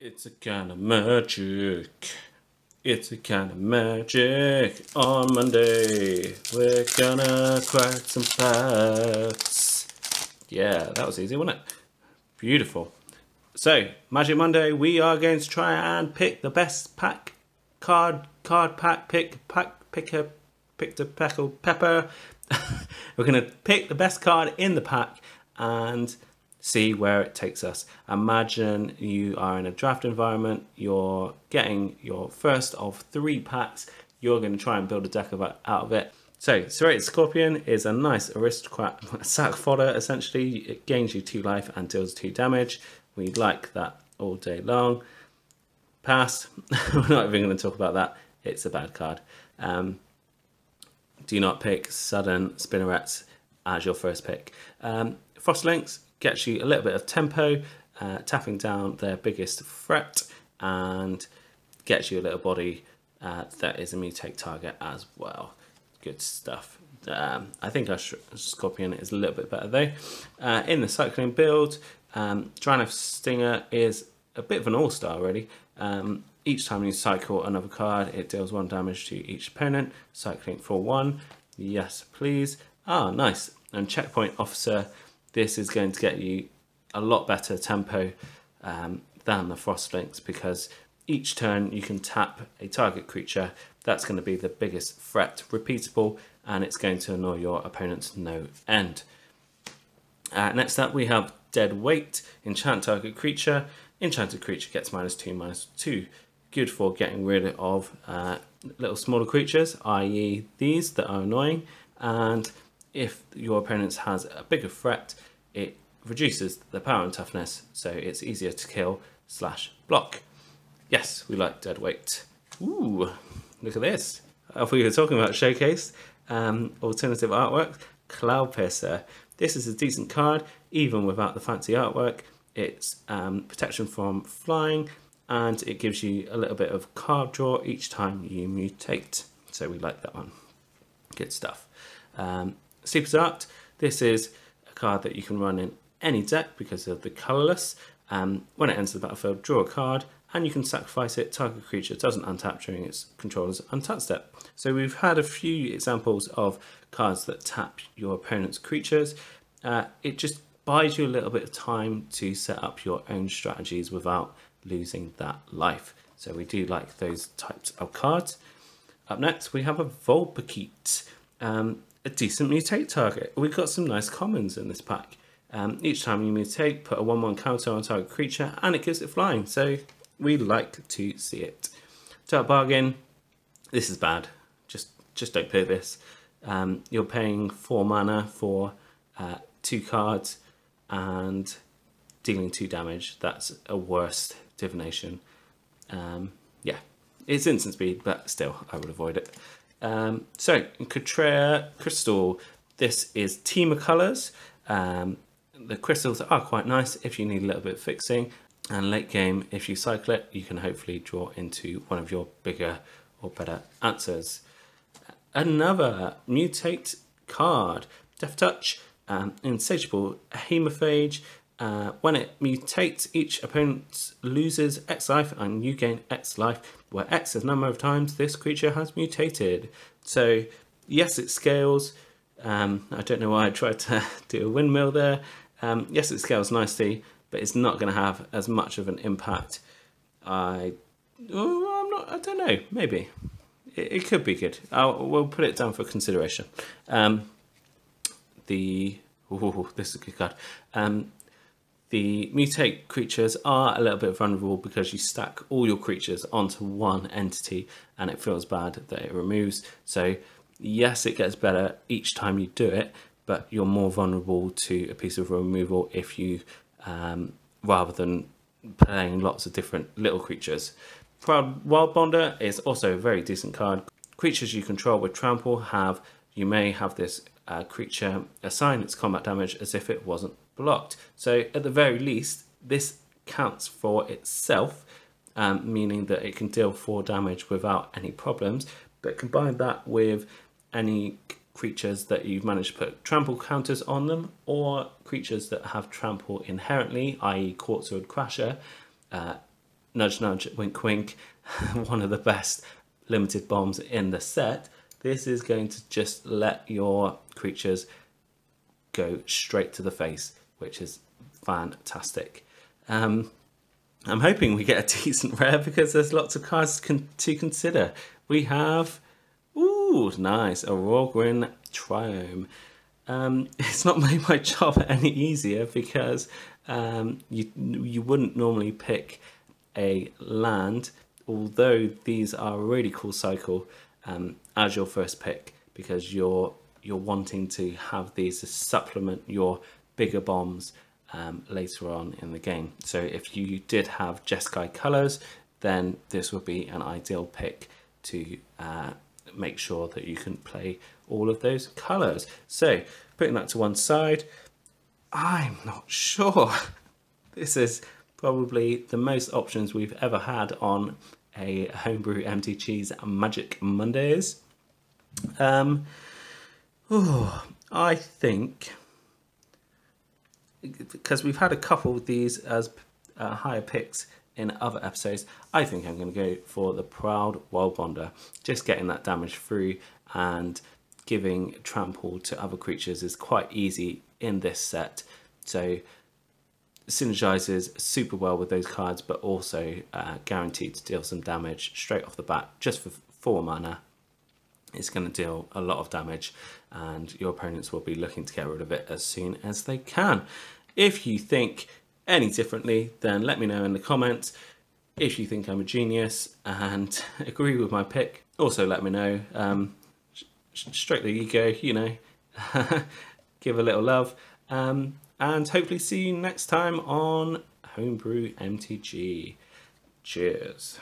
It's a kind of magic. It's a kind of magic. On Monday, we're gonna crack some packs. Yeah, that was easy, wasn't it? Beautiful. So, Magic Monday, we are going to try and pick the best pack, card pack, pick the peckle pepper. We're going to pick the best card in the pack and see where it takes us. Imagine you are in a draft environment, you're getting your first of 3 packs, you're going to try and build a deck out of it. So, Serrated Scorpion is a nice aristocrat sack fodder, essentially. It gains you 2 life and deals 2 damage. We like that all day long. Pass. We're not even going to talk about that. It's a bad card. Do not pick Sudden Spinnerets as your first pick. Frostlinks gets you a little bit of tempo, tapping down their biggest threat, and gets you a little body that is a mutate target as well. Good stuff. I think our Scorpion is a little bit better though. In the cycling build, Drannith Stinger is a bit of an all-star really. Each time you cycle another card, it deals 1 damage to each opponent. Cycling for 1. Yes, please. Ah, nice. And Checkpoint Officer, this is going to get you a lot better tempo than the Frostlinks, because each turn you can tap a target creature. That's going to be the biggest threat, repeatable, and it's going to annoy your opponents no end. Next up we have Dead Weight. Enchant target creature. Enchanted creature gets -2/-2. Good for getting rid of little smaller creatures, i.e. these that are annoying. And if your opponent has a bigger threat, it reduces the power and toughness, so it's easier to kill / block. Yes, we like Dead Weight. Ooh, look at this. If we were talking about showcase, alternative artwork, Cloudpiercer. This is a decent card, even without the fancy artwork. It's protection from flying, and it gives you a little bit of card draw each time you mutate. So we like that one. Good stuff. Super Art. This is a card that you can run in any deck because of the colourless. When it enters the battlefield, draw a card, and you can sacrifice it. Target creature doesn't untap during its controller's untap step. So we've had a few examples of cards that tap your opponent's creatures. It just buys you a little bit of time to set up your own strategies without losing that life. So we do like those types of cards. Up next we have a Vulpikeet, a decent mutate target. We've got some nice commons in this pack. Each time you mutate, put a 1/1 counter on target creature, and it gives it flying, so we like to see it. Dark Bargain, this is bad. Just don't play this. You're paying 4 mana for 2 cards and dealing 2 damage. That's a worst divination. Yeah, it's instant speed, but still, I would avoid it. So, Ikoria Crystal. This is Teamer colours. The crystals are quite nice if you need a little bit of fixing. And late game, if you cycle it, you can hopefully draw into one of your bigger or better answers. Another mutate card. Death Touch. Insatiable Hemophage. When it mutates, each opponent loses X life and you gain X life, where X is the number of times this creature has mutated. So yes, it scales. I don't know why I tried to do a windmill there. Yes, it scales nicely, but it's not going to have as much of an impact. I don't know, maybe. It could be good. We'll put it down for consideration. This is a good card. The mutate creatures are a little bit vulnerable because you stack all your creatures onto one entity and it feels bad that it removes. So yes, it gets better each time you do it, but you're more vulnerable to a piece of removal if you, rather than playing lots of different little creatures. Proud Wild Bonder is also a very decent card. Creatures you control with trample you may have this creature assign its combat damage as if it wasn't blocked. So at the very least, this counts for itself, meaning that it can deal 4 damage without any problems. But combine that with any creatures that you've managed to put trample counters on them, or creatures that have trample inherently, i.e. Quartzwood Crasher, nudge nudge, wink wink, one of the best limited bombs in the set. This is going to just let your creatures go straight to the face, which is fantastic. I'm hoping we get a decent rare because there's lots of cards to consider. We have, ooh, nice, a Rorgrin Triome. It's not made my job any easier because you wouldn't normally pick a land, although these are a really cool cycle, as your first pick, because you're wanting to have these to supplement your bigger bombs later on in the game. So if you did have Jeskai colors, then this would be an ideal pick to make sure that you can play all of those colors. So putting that to one side, I'm not sure. This is probably the most options we've ever had on a Homebrew MTG's Magic Mondays. I think, because we've had a couple of these as higher picks in other episodes, I think I'm going to go for the Proud Wildbonder. Just getting that damage through and giving trample to other creatures is quite easy in this set. So synergizes super well with those cards, but also guaranteed to deal some damage straight off the bat. Just for 4 mana, it's going to deal a lot of damage, and your opponents will be looking to get rid of it as soon as they can. If you think any differently, then let me know in the comments. If you think I'm a genius and agree with my pick, also let me know. Stroke the ego, you know, give a little love. And hopefully see you next time on Homebrew MTG. Cheers.